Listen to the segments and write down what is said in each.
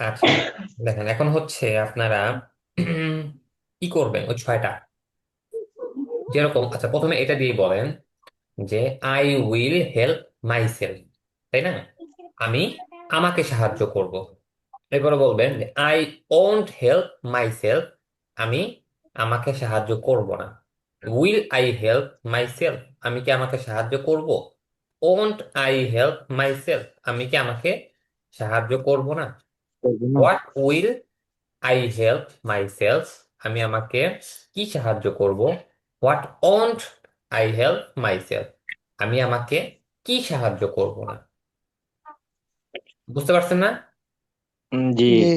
আচ্ছা, দেখেন এখন হচ্ছে আপনারা উম, কি করবেন ওই ছয়টা, যেরকম আচ্ছা প্রথমে এটা দিয়ে বলেন যে I will help my self, তাই না? আমি আমাকে সাহায্য করব। এরপরে বলবেন যে I won't help my self, আমি আমাকে সাহায্য করব না। Will I help my self, আমি কি আমাকে সাহায্য করব? Won't I help my self, আমি কি আমাকে সাহায্য করব না। করবো না। What will I help my self, আমি আমাকে কি সাহায্য করব। What won't I help my self, আমি আমাকে কি সাহায্য করব না। বুঝতে পারছেন না? জি জি।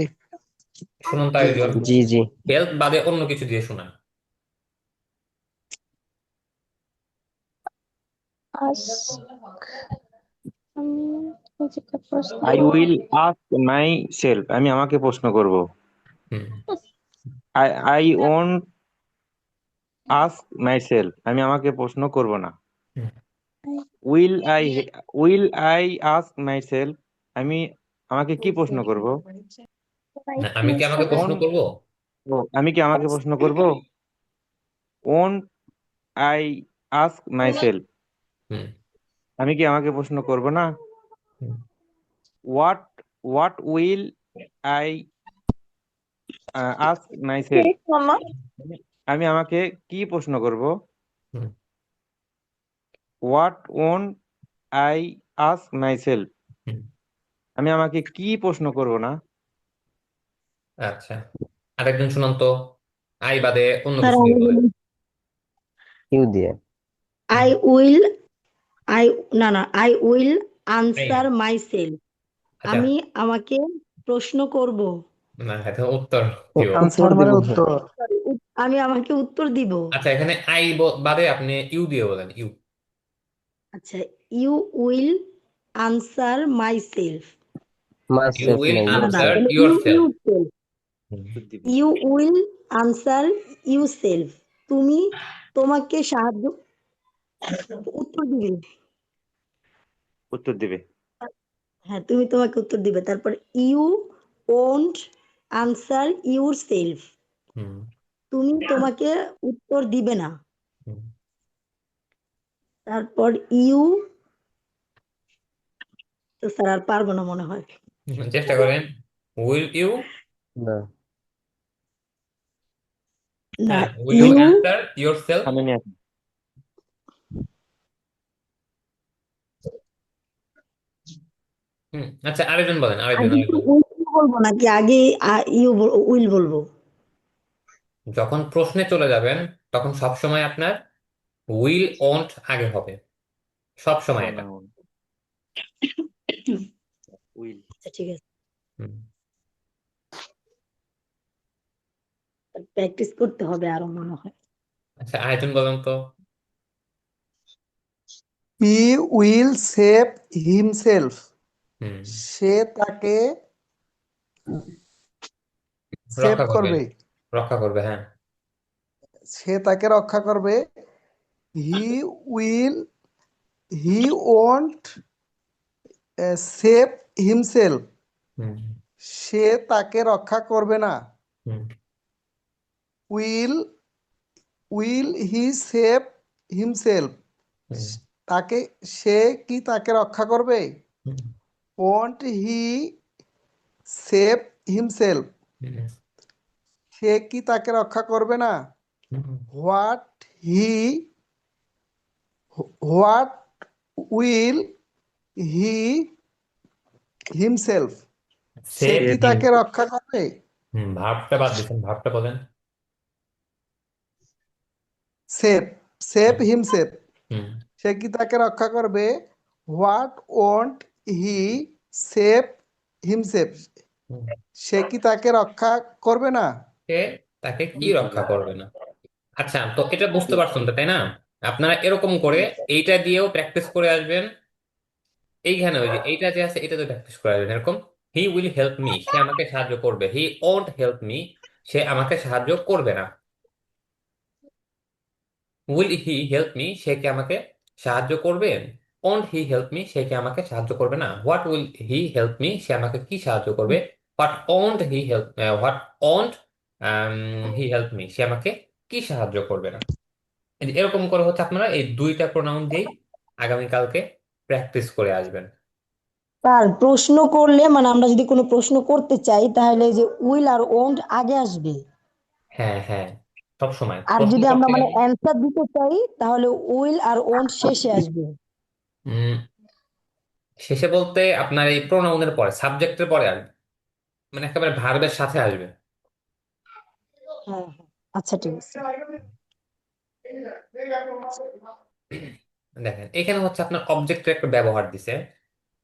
শুনুন তো একজন, জি জি। হেল্প বাদে অন্য কিছু দিয়ে শোনান। আস আমি নিজেকে প্রশ্ন আই করব। উইল আস্ক মাই সেলফ, আমি আমাকে প্রশ্ন করব। Hmm. I I won't ask myself, আমি আমাকে প্রশ্ন করব না। Hmm. Will I will I ask myself, আমি আমাকে কি প্রশ্ন করব। না, আমি কি আমাকে প্রশ্ন ওন করব। আমি কি আমাকে প্রশ্ন করব। Won't I ask myself, hmm. আমি কি আমাকে প্রশ্ন করব না। Hmm. What what will I ask myself, মামা আমি আমাকে কি প্রশ্ন করব। Hmm. What won't I ask myself, hmm. আমি আমাকে কি প্রশ্ন করব না। আচ্ছা, আরেকজন শুনান তো, আই বাদে অন্য স্যার কিছু আমি দিয়ে বলেন। বলি ইউ দিয়ে। আই উইল আই না না আই উইল তাই না? Answer my self. আচ্ছা, আমি আমাকে প্রশ্ন করব। না এটা উত্তর ও দিব। আনসার মানে উত্তর। আমি আমাকে উত্তর দিব। আচ্ছা, এখানে আই বাদে আপনি ইউ দিয়ে বলেন, ইউ। আচ্ছা, you will answer myself. My you self will না ইউর না না answer self. Your you self. You self. উত্তর দিবে। You will answer you self. তুমি তোমাকে সাহায্য উত্তর দিবে। উত্তর দিবে। হ্যাঁ, তুমি তোমাকে উত্তর দিবে। তারপর you won't answer yourself. Hmm. তুমি তোমাকে উত্তর দিবে না। হুম। তারপর ইউ তো স্যার আর পারবো না মনে হয়। চেষ্টা করেন। উইল ইউ, না। না, হ্যাঁ will you you answer yourself. সামনে নিয়ে আসুন। হুম। আচ্ছা, আরেকজন বলেন, আরেকজন আগে কি আরেকজন। উইল বলবো নাকি আগে ইউ উইল বলবো? যখন প্রশ্নে চলে যাবেন তখন সব সময় আপনার উইল ওন্ট আগে হবে, সব সময় এটা। Pronoun will. আচ্ছা ঠিক আছে, হুম। প্র্যাকটিস করতে হবে আরো মনে হয়। আচ্ছা, আরেকজন বলেন তো। He will save himself, hmm. সে তাকে সেভ রক্ষা করবে, করবে। রক্ষা করবে, হ্যাঁ। সে তাকে রক্ষা করবে। He will he won't save himself, hmm. সে তাকে রক্ষা করবে না। Hmm. Will will he save himself, hmm. তাকে সে কি তাকে রক্ষা করবে। Hmm. Won't he save himself, hmm. সে কি তাকে রক্ষা করবে না। Hmm. What he what will he himself, সে সেভ কি হিম। তাকে রক্ষা করবে। হুম, ভার্বটা বাদ দিচ্ছেন, ভার্বটা বলেন। Save save hmm. Himself, hmm. সে কি তাকে রক্ষা করবে। What won't he save himself, hmm. সে কি তাকে রক্ষা করবে না। সে তাকে কি রক্ষা করবে না। আচ্ছা, তো এটা বুঝতে পারছেন তো, তাই না? আপনারা এরকম করে এইটা দিয়েও প্র্যাকটিস করে আসবেন। এইখানে ওই যে এইটা যে আছে এটা তো প্র্যাকটিস করে আসবেন এরকম। হি উইল হেল্প মি, সে আমাকে সাহায্য করবে। হি ওন্ট হেল্প মি, সে আমাকে সাহায্য করবে না। উইল হি হেল্প মি, সে কি আমাকে সাহায্য করবে। ওন্ট হি হেল্প মি, সে কি আমাকে সাহায্য করবে না? What will he help me, সে আমাকে কি সাহায্য করবে? What won't he help, what won't he help me, সে আমাকে কি সাহায্য করবে না? এই যে এরকম করে হচ্ছে আপনারা এই দুইটা প্রোনাউন দিয়েই আগামীকালকে প্র্যাকটিস করে আসবেন। স্যার প্রশ্ন করলে মানে আমরা যদি কোনো প্রশ্ন করতে চাই তাহলে এই যে উইল আর ওন্ট আগে আসবে, হ্যাঁ হ্যাঁ, সব সময় আর প্রশ্ন যদি আমরা করতে মানে গেলে অ্যান্সার দিতে চাই তাহলে উইল আর ওন্ট শেষে আসবে। উম, শেষে বলতে আপনার এই প্রোনাউনের পরে, সাবজেক্টের পরে আসবে, মানে একেবারে ভার্বের সাথে আসবে। হ্যাঁ হ্যাঁ, আচ্ছা ঠিক আছে। দেখেন এখানে হচ্ছে আপনার অবজেক্টের একটা ব্যবহার দিছে।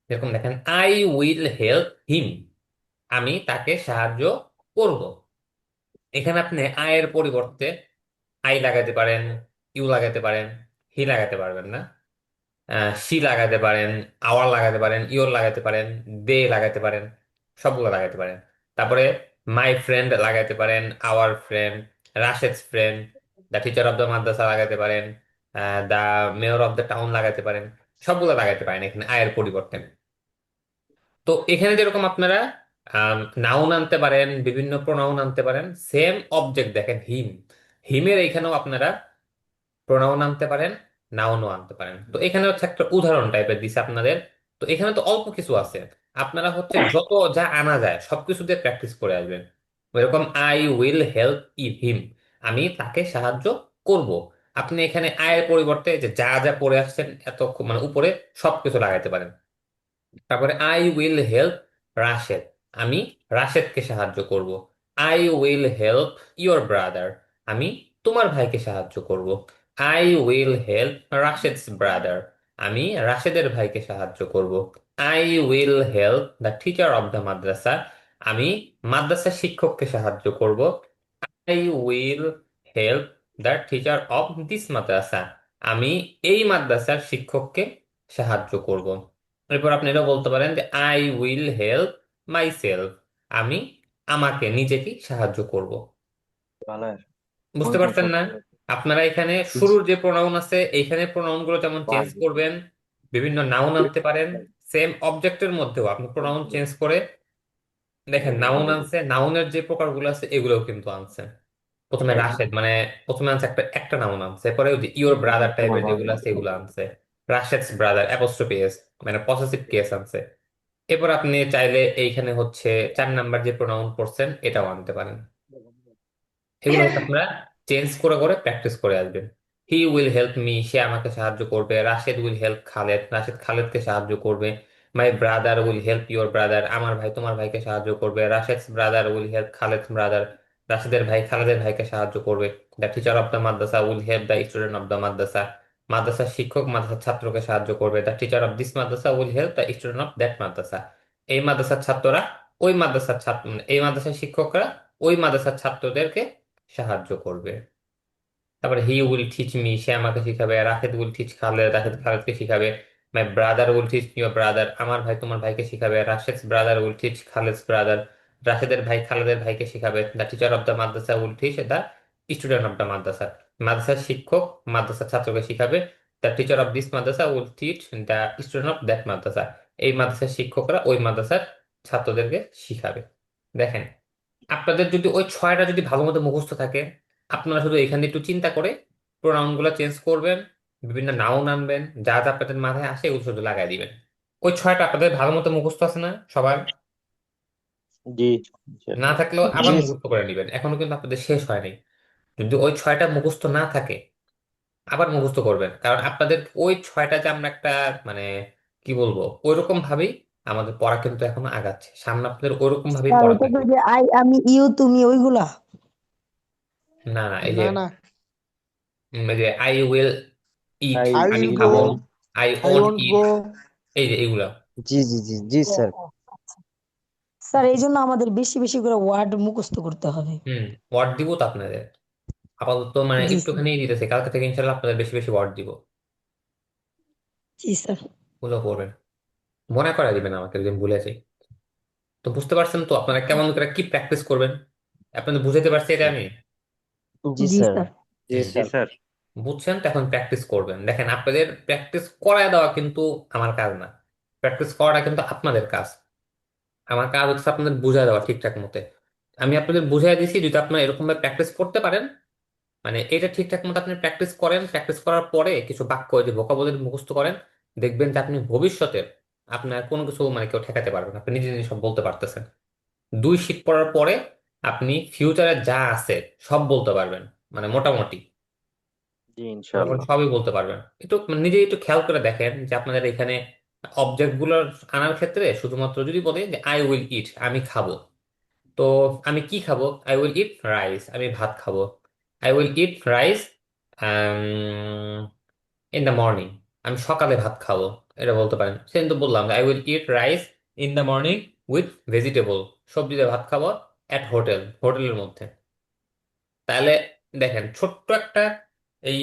যেরকম দেখেন, আই উইল হেল্প হিম, আমি তাকে সাহায্য করব। এখানে আপনি আয়ের পরিবর্তে আই লাগাতে পারেন, ইউ লাগাতে পারেন, হি লাগাতে পারবেন না। সি লাগাতে পারেন, আওয়ার লাগাতে পারেন, ইওর লাগাতে পারেন, দে লাগাতে পারেন, সবগুলো লাগাতে পারেন। তারপরে মাই ফ্রেন্ড লাগাতে পারেন, our friend, Rashed's friend, the teacher of the madrasa লাগাতে পারেন, the mayor of the town লাগাতে পারেন, সবগুলো লাগাতে পারেন এখানে আয়ের পরিবর্তে। তো এখানে যেরকম আপনারা নাউন আনতে পারেন, বিভিন্ন প্রোনাউন আনতে পারেন, সেম অবজেক্ট দেখেন হিম, হিমের এইখানেও আপনারা প্রোনাউন আনতে পারেন, নাউনও আনতে পারেন। তো এখানে হচ্ছে একটা উদাহরণ টাইপের দিছে আপনাদের। তো এখানে তো অল্প কিছু আছে, আপনারা হচ্ছে যত যা আনা যায় সবকিছু দিয়ে প্র্যাকটিস করে আসবেন। এরকম আই উইল হেল্প হিম, আমি তাকে সাহায্য করব। আপনি এখানে আয়ের পরিবর্তে যে যা যা পড়ে আসছেন এত মানে উপরে সবকিছু লাগাইতে পারেন। তারপরে আই উইল হেল্প রাশেদ, আমি রাশেদকে সাহায্য করব। I will help your brother, আমি তোমার ভাইকে সাহায্য করব। I will help Rashed's brother, আমি রাশেদের ভাইকে সাহায্য করব। I will help the teacher of the madrasa, আমি মাদ্রাসার শিক্ষককে সাহায্য করব। I will help the teacher of this madrasa, আমি এই মাদ্রাসার শিক্ষককে সাহায্য করব। এরপর আপনি এটা বলতে পারেন যে I will help my self, আমি আমাকে নিজেকে সাহায্য করব। বালার বুঝতে ওইটা পারছেন সব না? আপনারা এখানে শুরুর যে প্রোনাউন আছে এইখানে প্রোনাউন গুলো যেমন চেঞ্জ করবেন, বিভিন্ন নাউন আনতে পারেন, সেম অবজেক্টের মধ্যেও আপনি প্রোনাউন চেঞ্জ করে দেখেন নাউন আনছে, নাউনের যে প্রকারগুলো আছে এগুলোও কিন্তু আনছে। প্রথমে রাশেদ মানে প্রথমে আনছে একটা একটা নাউন আনছে, পরে ওই যে ইওর ব্রাদার টাইপের যেগুলো আছে এগুলো আনছে, রাশেদস ব্রাদার অ্যাপোস্ট্রোফি এস মানে পসেসিভ কেস আনছে। এরপর আপনি চাইলে এইখানে হচ্ছে 4 নাম্বার যে প্রোনাউন করছেন এটাও আনতে পারেন। এগুলো হচ্ছে আপনারা চেঞ্জ করে করে প্র্যাকটিস করে আসবেন। হি উইল হেল্প মি, সে আমাকে সাহায্য করবে। রাশেদ উইল হেল্প খালেদ, রাশেদ খালেদকে সাহায্য করবে। My brother will help your brother, আমার ভাই তোমার ভাইকে সাহায্য করবে। Rashed's brother will help Khaled brother, রাশেদের ভাই খালেদের ভাইকে সাহায্য করবে। The teacher of the madrasa will help the student of the madrasa, মাদ্রাসার শিক্ষক মাদ্রাসার ছাত্রকে সাহায্য করবে। The teacher of this madrasa will help the student of that madrasa, এই মাদ্রাসার ছাত্ররা ওই মাদ্রাসার ছাত্র এই মাদ্রাসার শিক্ষকরা ওই মাদ্রাসার ছাত্রদেরকে সাহায্য করবে। তারপরে হি উইল টিচ মি, সে আমাকে শিখাবে। রাশেদ উইল টিচ খালেদ, রাশেদ খালেদকে শিখাবে। My brother will teach your brother, আমার ভাই তোমার ভাইকে শিখাবে। Rashed brother will teach Khaled's brother, রাশেদের ভাই খালেদের ভাইকে শিখাবে। The teacher of the madrasa will teach the student of the madrasa, মাদ্রাসার শিক্ষক মাদ্রাসার ছাত্রকে শিখাবে। The teacher of this madrasa will teach the student of that madrasa, এই মাদ্রাসার শিক্ষকরা ওই মাদ্রাসার ছাত্রদেরকে শিখাবে। দেখেন আপনাদের যদি ওই ছয়টা যদি ভালো মতো মুখস্থ থাকে, আপনারা শুধু এখানে একটু চিন্তা করে প্রোনাউন গুলো চেঞ্জ করবেন, বিভিন্ন নাউন আনবেন, যা যা আপনাদের মাথায় আসে এগুলো শুধু লাগাই দিবেন। ওই ছয়টা আপনাদের ভালো মতো মুখস্থ আছে না সবার? জি না থাকলেও আবার জি মুখস্থ করে নেবেন, এখনো কিন্তু আপনাদের শেষ হয়নি। যদি ওই ছয়টা মুখস্থ না থাকে আবার মুখস্থ করবেন, কারণ আপনাদের ওই ছয়টা যে আমরা একটা মানে কি বলবো ওইরকম ভাবেই আমাদের পড়া কিন্তু এখনো আগাচ্ছে, সামনে আপনাদের ওইরকম ভাবেই স্যার পড়া ওটা তো থাকবে। যে আই আমি ইউ তুমি ওইগুলা। না না, এই যে না না, এই যে I will it, I I আমি উইল গো, খাবো। আই আই ওন্ট ওন্ট ইট, গো। এই যে এগুলা। জি জি জি জি ও, স্যার। ও, আচ্ছা। স্যার এই জন্য আমাদের বেশি বেশি করে ওয়ার্ড মুখস্থ করতে হবে। হুম, ওয়ার্ড দিব তো আপনাদের, আপাতত মানে জি স্যার। একটুখানি দিতেছে, কালকে থেকে ইনশাল্লাহ আপনাদের বেশি বেশি ওয়ার্ড দিব। জি স্যার। ওগুলো করবেন, মনে করাই দিবেন আমাকে যদি আমি ভুলে যাই। তো বুঝতে পারছেন তো আপনারা কেমন করে কি প্র্যাকটিস করবেন? আপনাদের বুঝাতে পারছি এটা আমি? জি জি স্যার। স্যার। জি হুম, স্যার। বুঝছেন? তো এখন প্র্যাকটিস করবেন। দেখেন, আপনাদের প্র্যাকটিস করায় দেওয়া কিন্তু আমার কাজ না, প্র্যাকটিস করাটা কিন্তু আপনাদের কাজ। আমার কাজ হচ্ছে আপনাদের বুঝায় দেওয়া ঠিকঠাক মতে। আমি আপনাদের বুঝাই দিছি, যদি আপনারা এরকম ভাবে প্র্যাকটিস করতে পারেন, মানে এটা ঠিকঠাক মতো আপনি প্র্যাকটিস করেন, প্র্যাকটিস করার পরে কিছু বাক্য যে ভোকাবুলারি মুখস্থ করেন, দেখবেন যে আপনি ভবিষ্যতে আপনার কোনো কিছু মানে কেউ ঠেকাতে পারবেন না। আপনি নিজে নিজে সব বলতে পারতেছেন। 2 শীট পড়ার পরে আপনি ফিউচারে যা আছে সব বলতে পারবেন, মানে মোটামুটি জি মোটামুটি ইনশাআল্লাহ। সবই বলতে পারবেন। একটু মানে নিজে একটু খেয়াল করে দেখেন যে আপনাদের এখানে অবজেক্ট গুলো আনার ক্ষেত্রে শুধুমাত্র যদি বলে যে আই উইল ইট, আমি খাবো, তো আমি কি খাবো? আই উইল ইট রাইস, আমি ভাত খাবো। I will eat rice in the morning, আমি সকালে ভাত খাবো, এটা বলতে পারেন। সেদিন তো বললাম I will eat rice in the morning with vegetable, সবজি দিয়ে ভাত খাবো অ্যাট হোটেল, হোটেলের মধ্যে। তাহলে দেখেন, ছোট্ট একটা এই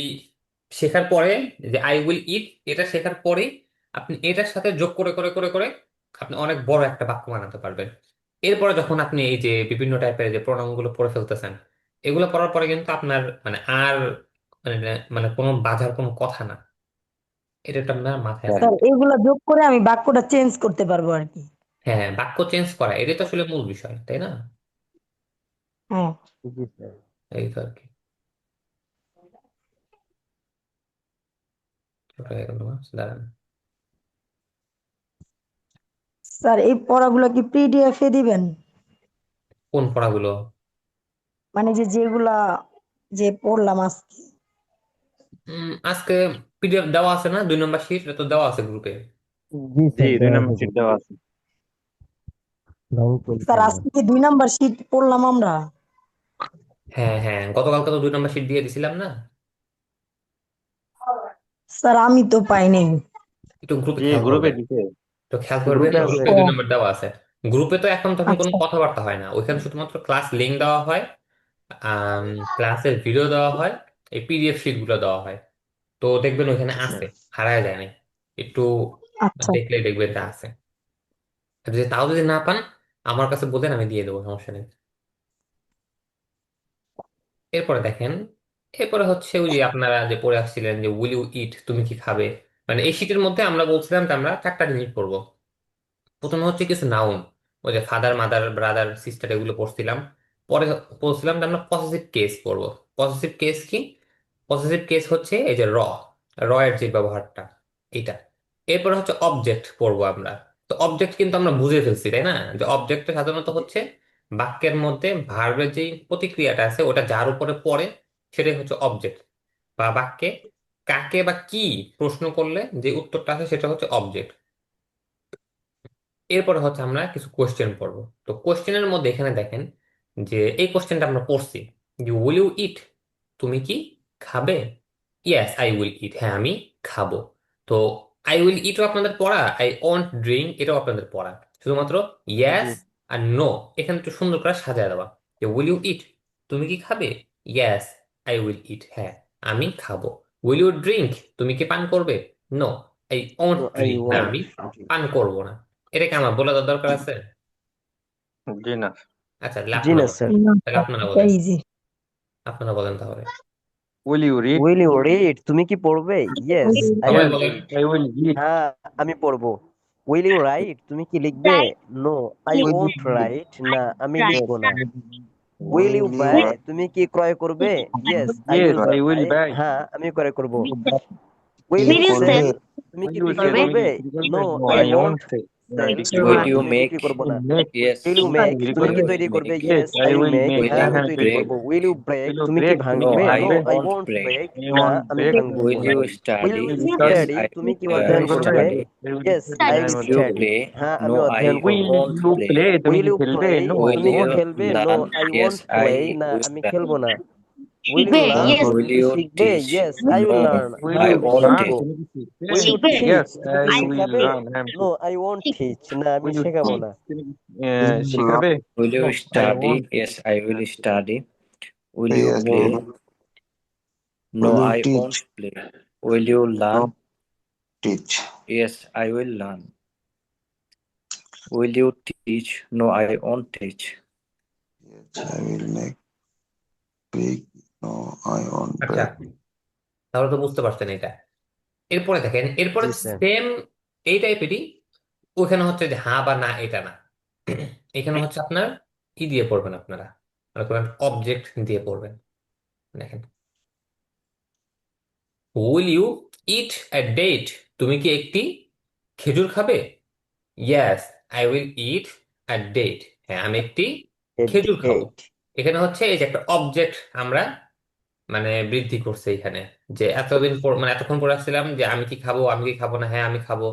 শেখার পরে যে আই উইল ইট, এটা শেখার পরেই আপনি এটার সাথে যোগ করে করে করে করে আপনি অনেক বড় একটা বাক্য বানাতে পারবেন। এরপরে যখন আপনি এই যে বিভিন্ন টাইপের যে প্রোনাউন গুলো পড়ে ফেলতেছেন, এগুলো পড়ার পরে কিন্তু আপনার মানে আর মানে মানে কোনো বাধার কোনো কথা না, এটা একটা আপনার মাথায় স্যার রাখবে। এগুলা যোগ করে আমি বাক্যটা চেঞ্জ করতে পারবো আর কি। হ্যাঁ, হ্যাঁ, বাক্য চেঞ্জ করা এটাই তো আসলে মূল বিষয়, তাই না? হ্যাঁ জি স্যার। এই তো আর কি। ছোট হয়ে গেল না? দাঁড়ান। স্যার, এই পড়াগুলো কি পিডিএফ এ দিবেন? কোন পড়াগুলো? মানে যেগুলা যে পড়লাম আজকে। আজকে পিডিএফ দেওয়া আছে না, 2 নম্বর শীট, এটা তো দেওয়া আছে গ্রুপে। জি 2 নম্বর সিট দেওয়া আছে। স্যার আজকে কি 2 নাম্বার শীট পড়লাম আমরা? হ্যাঁ, হ্যাঁ, গতকালকে তো 2 নম্বর শীট দিয়ে দিছিলাম না? স্যার আমি তো পাই নাই। একটু গ্রুপে জি খেয়াল গ্রুপে করবেন, দিছে। একটু খেয়াল করবেন, গ্রুপে আছে। গ্রুপে ও 2 নম্বর দেওয়া আছে। গ্রুপে তো এখন তখন কোনো আচ্ছা কথাবার্তা হয় না, ওইখানে শুধুমাত্র ক্লাস লিঙ্ক দেওয়া হয়, ক্লাসের ভিডিও দেওয়া হয়, এই পিডিএফ শিট গুলো দেওয়া হয়। তো দেখবেন ওইখানে আচ্ছা। আছে, হারায় যায় না। একটু আচ্ছা দেখলে দেখবেন এটা আছে। আর যদি তাও যদি না পান, আমার কাছে বলেন, আমি দিয়ে দেবো, সমস্যা নেই। এরপরে দেখেন, এরপরে হচ্ছে ওই যে আপনারা যে পড়ে আসছিলেন যে উইল ইউ ইট, তুমি কি খাবে। মানে এই শীটের মধ্যে আমরা বলছিলাম যে আমরা 4টা জিনিস পড়বো। প্রথমে হচ্ছে কিছু নাউন, ওই যে ফাদার, মাদার, ব্রাদার, সিস্টার, এগুলো পড়ছিলাম। পরে বলছিলাম যে আমরা পসেসিভ কেস পড়বো। পসেসিভ কেস কি? পসেসিভ কেস হচ্ছে এই যে র এর যে ব্যবহারটা, এটা। এরপরে হচ্ছে অবজেক্ট পড়বো আমরা। তো অবজেক্ট কিন্তু আমরা বুঝে ফেলছি, তাই না, যে অবজেক্টটা সাধারণত হচ্ছে বাক্যের মধ্যে ভার্বের যে প্রতিক্রিয়াটা আছে ওটা যার উপরে পড়ে, সেটাই হচ্ছে অবজেক্ট। বা বাক্যে কাকে বা কি প্রশ্ন করলে যে উত্তরটা আছে সেটা হচ্ছে অবজেক্ট। এরপরে হচ্ছে আমরা কিছু কোশ্চেন পড়বো। তো কোশ্চেনের মধ্যে এখানে দেখেন যে এই কোশ্চেনটা আমরা পড়ছি যে উইল ইউ ইট, তুমি কি খাবে? ইয়েস আই উইল ইট, হ্যাঁ আমি খাবো। তো আই উইল ইটও আপনাদের পড়া, আই ওয়ান্ট ড্রিঙ্ক এটাও আপনাদের পড়া। শুধুমাত্র জি ইয়েস আর নো এখানে একটু সুন্দর করে সাজায় দেওয়া, যে উইল ইউ ইট, তুমি কি খাবে? ইয়েস আই উইল ইট, হ্যাঁ আমি খাবো। উইল ইউ ড্রিঙ্ক, তুমি কি পান করবে? No I want I drink, না ওয়ান্ট। আমি পান করবো না। এটা কি আমার বলে দেওয়ার দরকার আছে? জি না। আচ্ছা, তাহলে জি আপনারা না বলেন, স্যার। না তাহলে স্যার, আপনারা এটা বলেন, ইজি। আপনারা বলেন তাহলে। Will you read? Will you read, তুমি কি পড়বে? ইয়েস আই সবাই উইল বলেন। রিড। I will read. হ্যাঁ আমি পড়বো। উইল ইউ রাইট, তুমি কি লিখবে? No I will won't you read? Write, না আমি লিখবো না। Will you Will you buy, write? তুমি কি ক্রয় করবে? Yes I yes will I will buy, buy. হ্যাঁ আমি ক্রয় করব। উইল বিক্রি ইউ করবে? সেল, তুমি কি ইউ বিক্রি সেল, করবে? বিক্রি করবে? No no I I won't won't sell, sell, বিক্রি না করবে Will you আমি বিক্রি make? করব না। Make, Yes. Will you make, বিক্রি তুমি কি করবে? তৈরি করবে? Make. Yes yes I I will will make, make, Will হ্যাঁ হ্যাঁ আমি you হ্যাঁ তৈরি তৈরি break? করব। করবে। Will you break, will you তুমি কি ব্রেক? নো No, ভাঙবে? I I no break. I won't won't break. Break, I না ওয়ান্ট আমি ব্রেক। ভাঙবো Will না। you will study? You will Yes, study? Study, I তুমি কি তুমি অধ্যয়ন পড়বে? করবে? study. ইয়েস আই হ্যাঁ উইল আমি Will you অধ্যয়ন করব। Study, play? হ্যাঁ আমি No, I অধ্যয়ন করব। Will won't you play. Play? তুমি উইল কি ইউ খেলবে? প্লে, নো আই Will তুমি কি ওন্ট। you খেলবে? No learn? I Yes, won't play, I না will আমি learn. খেলবো না। উইল ইউ লার্ন, তুমি Will কি you শিখবে? teach? Yes I will No, learn, will হ্যাঁ I ইউ আমি won't লার্ন? শিখবো। teach. তুমি কি শিখবে? উইল ইউ টিচ, ইয়েস তুমি কি আই উইল শিখাবে? লার্ন, হ্যাঁ আমি নো শিখব। আই ওন্ট টিচ, না আমি উইল ইউ শেখাবো টিচ, না। তুমি কি Love? শিখাবে? Will no you I study? Won't. Yes, I will study. Will you Yes, play? No, will you I teach? won't play. Will you No, learn? teach. Yes, I will learn. Will you teach? No, I won't teach. Yes, I will make big. No, I won't আচ্ছা, break. তাহলে তো বুঝতে পারছেন এটা। এরপরে দেখেন, এরপরে জি sir. Same এই টাইপেরই, ওখানে হচ্ছে যে হ্যাঁ বা না এটা না, এখানে হচ্ছে আপনার কি দিয়ে পড়বেন আপনারা, অবজেক্ট দিয়ে পড়বেন। দেখেন, will you eat a date, তুমি কি একটি খেজুর খাবে? Yes, I will eat a date, হ্যাঁ আমি একটি খেজুর খাবো। ডেট। এখানে হচ্ছে এই যে একটা অবজেক্ট আমরা মানে বৃদ্ধি করছে এখানে, যে এতদিন পর মানে এতক্ষণ পরে আসছিলাম যে আমি কি খাবো, আমি কি খাবো না, হ্যাঁ আমি খাবো।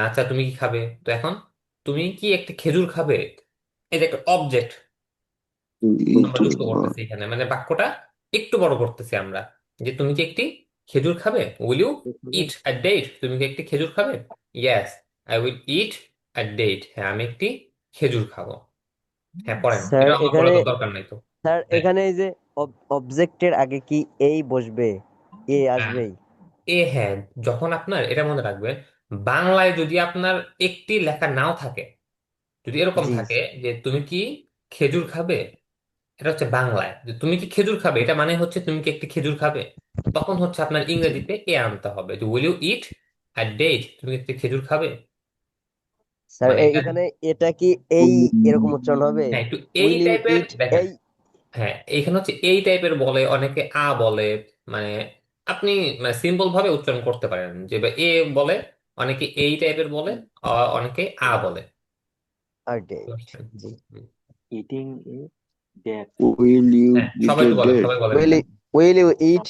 আচ্ছা তুমি কি খাবে, তো এখন তুমি কি একটা খেজুর খাবে, এই যে একটা অবজেক্ট আমরা যুক্ত করতেছি এখানে, মানে বাক্যটা একটু বড় করতেছি আমরা, যে তুমি কি একটি খেজুর খাবে, will you eat a date, তুমি কি একটি খেজুর খাবে? Yes, I will eat a date, হ্যাঁ আমি একটি খেজুর খাবো। হ্যাঁ পড়েন, স্যার এটা আমার এখানে, বলার তো দরকার নাই তো। স্যার হ্যাঁ, এখানে এই যে অবজেক্টের আগে কি এই বসবে, এ হ্যাঁ, আসবেই? হ্যাঁ, যখন আপনার এটা মনে রাখবেন, বাংলায় যদি আপনার একটি লেখা নাও থাকে, যদি এরকম জি থাকে যে তুমি কি খেজুর খাবে, এটা হচ্ছে বাংলায় যে তুমি কি খেজুর খাবে, এটা মানে হচ্ছে তুমি কি একটি খেজুর খাবে, তখন হচ্ছে আপনার ইংরেজিতে এ আনতে হবে, যে will you eat a date, তুমি কি একটি খেজুর খাবে। স্যার মানে এটা, এখানে এটা কি এই এরকম উচ্চারণ হবে? হ্যাঁ একটু এই উইল ইউ টাইপের ইট দেখেন। এই? হ্যাঁ এইখানে হচ্ছে এই টাইপের বলে, অনেকে আ বলে, মানে আপনি মানে সিম্পল ভাবে উচ্চারণ করতে পারেন, যে বা এ বলে, অনেকে এই টাইপের বলে, অনেকে আ বলে। আর বুঝতে ডেট। পারছেন? জি। হুম। eating a date. Will you হ্যাঁ eat সবাই a তো বলেন, date? সবাই বলেন। Will you eat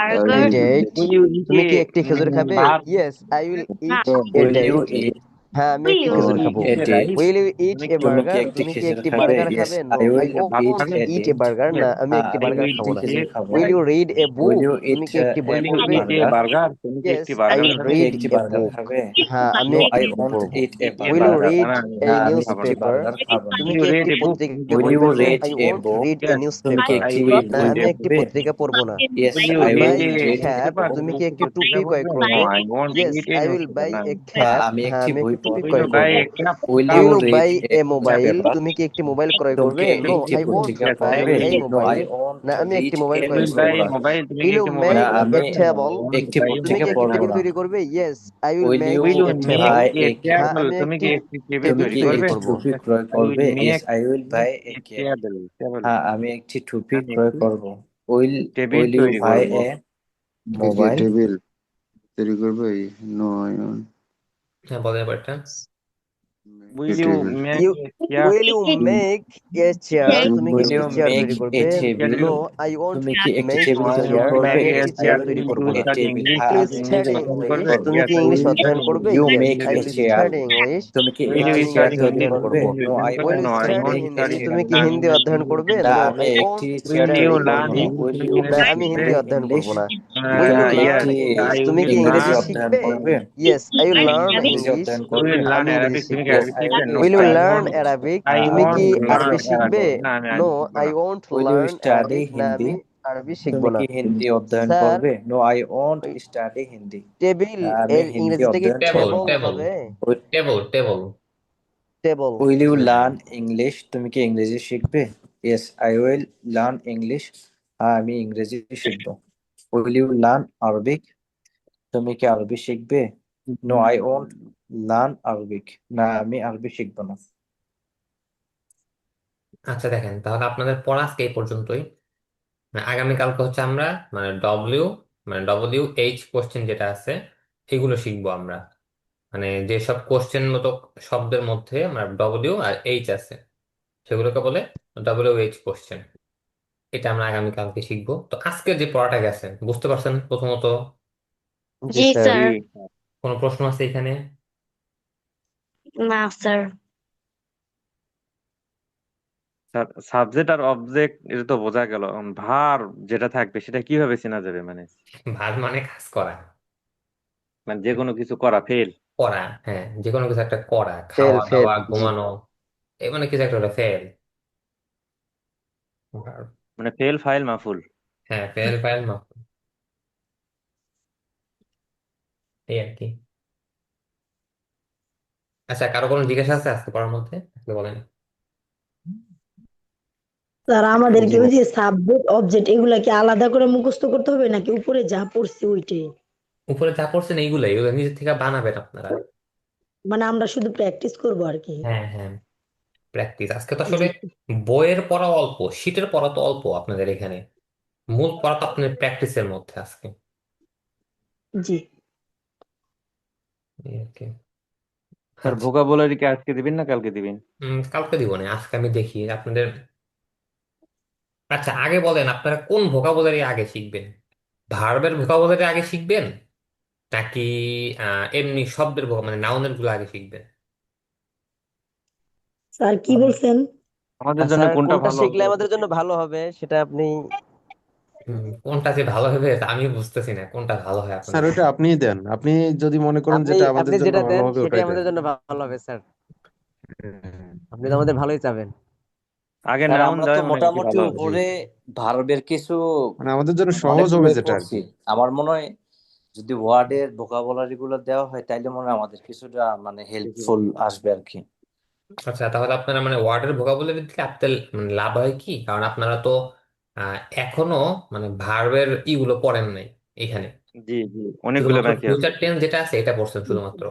I a will date? eat. Will you eat তুমি কি a একটি খেজুর খাবে? bird? Yes, I will eat a Will you date. eat হ্যাঁ আমি একটি Will খেজুর you Oh, eat খাবো। a a date? rice? Will you eat তুমি এ কি তুমি কি বার্গার? একটি তুমি কি খেজুর একটি খাবে? বার্গার ইয়েস, খাবে? আই নো, আই উইল ভাত ইট ওন্ট খাবে? এ ইট এ ডেট। বার্গার। না, Yes. আমি হ্যাঁ একটি আমি I বার্গার will খাবো একটি না। eat a খেজুর খাবো। Will you rice. Read a will book? You তুমি ইট কি একটি বই Will you পড়বে? eat a burger? burger? তুমি কি ইয়েস, একটি আই বার্গার উইল খাবে? তুমি কি রিড একটি এ বার্গার বুক। খাবে? হ্যাঁ আমি নো, একটি আই বই ওন্ট পড়বো। Eat a Eat a will you burger. burger. Read আমি এ না বার্গার আমি নিউজ খাবো একটি না। পেপার? বার্গার খাবো না। তুমি Will কি you একটি read a book? তুমি কি পত্রিকা উইল বই পড়বে? ইউ নো, পড়বে? Read I A won't book? Read a news তুমি কি পেপার। I একটি will. না বই আমি একটি পড়বে? পত্রিকা পড়বো না। Yes, Will you will I read will buy a A read A cap? newspaper? বুক। তুমি তুমি কি কি একটি পত্রিকা টুপি ক্রয় পড়বে? No, করবে? I won't yes, read a I will newspaper. Buy না। এ হ্যাঁ ক্যাপ। আমি হ্যাঁ একটি আমি বই একটি টুপি Will পড়বো। ক্রয় you buy করব। a cap? Will Cup? You will read buy a a mobile? Paper? তুমি কি একটি মোবাইল ক্রয় তুমি করবে? কি নো, একটি আই ওন্ট পত্রিকা Yes, I বাই পড়বে? will. A no, I mobile. Won't না আমি একটি রিড মোবাইল এ ক্রয় Will করব buy না। নিউজপেপার। mobile? তুমি কি উইল ইউ একটি না মোবাইল মেক ক্রয় এ আমি করবে? No, table? I won't একটি buy a তুমি কি পত্রিকা একটি mobile. পড়বো টেবিল না। তৈরি করবে? Yes, I will will make you Will you a table. Buy make a a হ্যাঁ ক্যাপ? table? আমি তুমি একটি কি একটি টেবিল তুমি টেবিল তৈরি কি তৈরি করবে? একটি করব। টুপি Yes, ক্রয় I will করবে? Yes, make I will by A a cap. table. Table. হ্যাঁ আমি একটি টুপি আমি ক্রয় একটি করব। উইল টেবিল উইল ইউ তৈরি বাই করব। এ Okay, মোবাইল? table. Three করবে? No, I won't হ্যাঁ বলেন এবারটা। make a Will you table. make you a chair? Will you make a chair? তুমি তুমি কি উইল একটি ইউ চেয়ার মেক তৈরি এ করবে? টেবিল? নো, আই ওন্ট তুমি কি একটি make table No, a I তৈরি চেয়ার। won't না করবে? আমি make a একটি আই চেয়ার chair. উইল তৈরি Will করব you মেক এ না। study table. English? হ্যাঁ প্লিজ আমি English স্টাডি অধ্যয়ন ইংলিশ। করবে? তুমি Yes, কি I ইংলিশ will অধ্যয়ন study করবে? You English. Yes, make I English a will অধ্যয়ন চেয়ার। করবে? Study English. তুমি কি Will হ্যাঁ you একটি আমি চেয়ার study ইংলিশ তৈরি অধ্যয়ন English? করবে? করব। নো, English আই করবে? Will won't No, you I study won't হিন্দি? study স্টাডি তুমি কি না, হিন্দি। হিন্দি English অধ্যয়ন English করবে? না নো, আমি আই একটি won't chair Will study you তৈরি করব learn হিন্দি। না। English? উইল ইউ না English আমি শিখবে? হিন্দি স্টাডি অধ্যয়ন ইংলিশ? করব না। উইল তুমি ইউ কি লার্ন একটি ইংলিশ? তুমি কি I will ইংরেজি ইংরেজি learn. অধ্যয়ন শিখবে? করবে? ইয়েস, আই উইল তুমি কি লার্ন ইংরেজি ইংলিশ। অধ্যয়ন You করবে? will learn আমি ইংরেজি Arabic. তুমি কি শিখবো। ইয়েস, আরবি আই শিখবে? Will No, will you I study learn won't. English. Arabic? I হ্যাঁ তুমি আমি কি won't ইংরেজি আরবি learn অধ্যয়ন শিখবে? Arabic. করব। না, আমি নো, আরবি শিখবো আই না। Won't will you learn study Arabic. না হিন্দি? আমি আরবি শিখবো তুমি না। কি হিন্দি অধ্যয়ন স্যার, করবে? No, I won't study Hindi. Table হ্যাঁ আমি এর হিন্দি ইংরেজিটা কি অধ্যয়ন টেবল, করব টেবল না। টেবল, হবে? Table, table. Table. Will you জি। Learn English? তুমি কি ইংরেজি শিখবে? Yes, I will learn English. হ্যাঁ আমি ইংরেজি শিখব। Will you learn Arabic? তুমি কি আরবি শিখবে? No, I won't learn Arabic. না আমি আরবি শিখবো না। আচ্ছা দেখেন, তাহলে আপনাদের পড়া আজকে এই পর্যন্তই। আগামীকালকে হচ্ছে আমরা মানে WH কোশ্চেন যেটা আছে এগুলো শিখবো আমরা, মানে যেসব কোশ্চেন মতো শব্দের মধ্যে আমরা W আর H আছে সেগুলোকে বলে WH কোশ্চেন। এটা আমরা আগামীকালকে শিখবো। তো আজকে যে পড়াটা গেছে বুঝতে পারছেন প্রথমত? জি জি স্যার। স্যার। কোনো প্রশ্ন আছে এখানে? না স্যার। সাবজেক্ট আর অবজেক্ট এটা তো বোঝা গেল। ভার যেটা থাকবে সেটা কিভাবে চেনা যাবে? মানে ভার মানে কাজ করা, মানে যে কোনো কিছু করা ফেল। করা, হ্যাঁ যে কোনো কিছু একটা করা, ফেল খাওয়া ফেল। দাওয়া জি। ঘুমানো, এই মানে কিছু একটা ফেল। মানে ফেল ফাইল মাফুল। হ্যাঁ ফেল ফাইল মাফ, এই আর কি। আচ্ছা কারো কোনো জিজ্ঞাসা আছে আজকে পড়ার মধ্যে? আসলে বলেন। স্যার আমাদেরকে জি ওই ভাই। যে সাবজেক্ট অবজেক্ট এগুলা কি আলাদা করে মুখস্থ করতে হবে নাকি উপরে যা পড়ছি ওইটাই? উপরে যা পড়ছেন এইগুলাই, এগুলো নিজের থেকে বানাবেন আপনারা। মানে আমরা শুধু প্র্যাকটিস করবো আর কি? হ্যাঁ হ্যাঁ, প্র্যাকটিস। আজকে তো জি আসলে বইয়ের পড়া অল্প, শীটের পড়া তো অল্প আপনাদের এখানে, মূল পড়া তো আপনাদের প্র্যাকটিসের মধ্যে আজকে। জি। এই আর কি। স্যার আচ্ছা, ভোকাবুলারি কি আজকে দিবেন না কালকে দিবেন? কালকে দিব না, আজকে আমি দেখি আপনাদের। আচ্ছা, আগে বলেন আপনারা কোন ভোকাবুলারি আগে শিখবেন? ভার্বের ভোকাবুলারি আগে শিখবেন, নাকি এমনি শব্দের মানে নাউনের গুলো আগে শিখবেন? স্যার কি বলছেন? আমাদের জন্য স্যার কোনটা কোনটা ভালো শিখলে হবে? আমাদের জন্য ভালো হবে সেটা আপনি কোনটা যে ভালো হবে তা আমি বুঝতেছি না, কোনটা ভালো হয় স্যার আপনাদের ওটা জন্য। আপনিই দেন, আপনি যদি মনে করেন আপনি যেটা আমাদের আপনি জন্য যেটা ভালো দেন হবে সেটাই ওটাই দেন। আমাদের জন্য ভালো হবে স্যার। হ্যাঁ। আপনি তো আমাদের ভালোই চাবেন। আগে স্যার নাউন আমরা তো দেওয়া মনে হয় বেশি মোটামুটি ভালো হবে। জি, উপরে ভার্বের কিছু মানে আমাদের জন্য অনেক সহজ হবে বই যেটা আর পড়ছি। কি। আমার মনে হয় যদি ওয়ার্ডের ভোকাবুলারি গুলো দেওয়া হয় তাইলে মনে হয় আমাদের কিছুটা মানে হেল্পফুল আসবে আর কি। আচ্ছা, তাহলে আপনারা মানে ওয়ার্ডের ভোকাবুলারি দিলে আপনাদের মানে লাভ হয় কি, কারণ আপনারা তো এখনো মানে ভার্বের ইগুলো পড়েন নাই এখানে, জি জি, অনেকগুলো শুধুমাত্র বাকি আছে। ফিউচার টেন্স যেটা আছে এটা পড়ছেন শুধুমাত্র।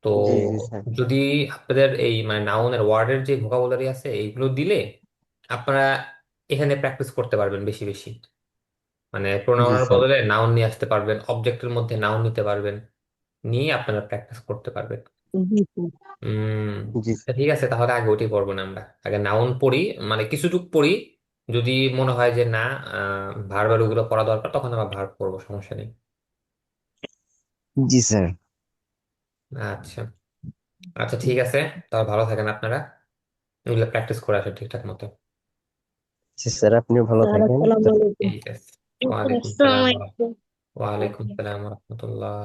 তো জি জি স্যার। যদি আপনাদের এই মানে নাউনের ওয়ার্ডের যে ভোকাবুলারি আছে এইগুলো দিলে আপনারা এখানে প্র্যাকটিস করতে পারবেন বেশি বেশি। মানে জি প্রোনাউনের স্যার। বদলে নাউন নিয়ে আসতে পারবেন, অবজেক্টের মধ্যে নাউন নিতে পারবেন, নিয়ে আপনারা প্র্যাকটিস করতে পারবেন। জি স্যার। উম জি তা ঠিক আছে, তাহলে আগে ওটি পড়বো না, আমরা আগে নাউন পড়ি, মানে কিছুটুকু পড়ি। যদি মনে হয় যে না ভার্বের ওগুলো পড়া দরকার, তখন আবার ভার্ব পড়বো, সমস্যা নেই। জি স্যার। আচ্ছা, আচ্ছা ঠিক আছে, তাহলে ভালো থাকেন আপনারা, এগুলো প্র্যাকটিস করে আসেন ঠিকঠাক মতো। জি স্যার, আপনিও ভালো স্যার থাকেন। আসসালামু আলাইকুম। ঠিক আছে, ওয়ালাইকুম সালাম আসসালামু আলাইকুম। ওয়ালাইকুম সালাম রহমতুল্লাহ।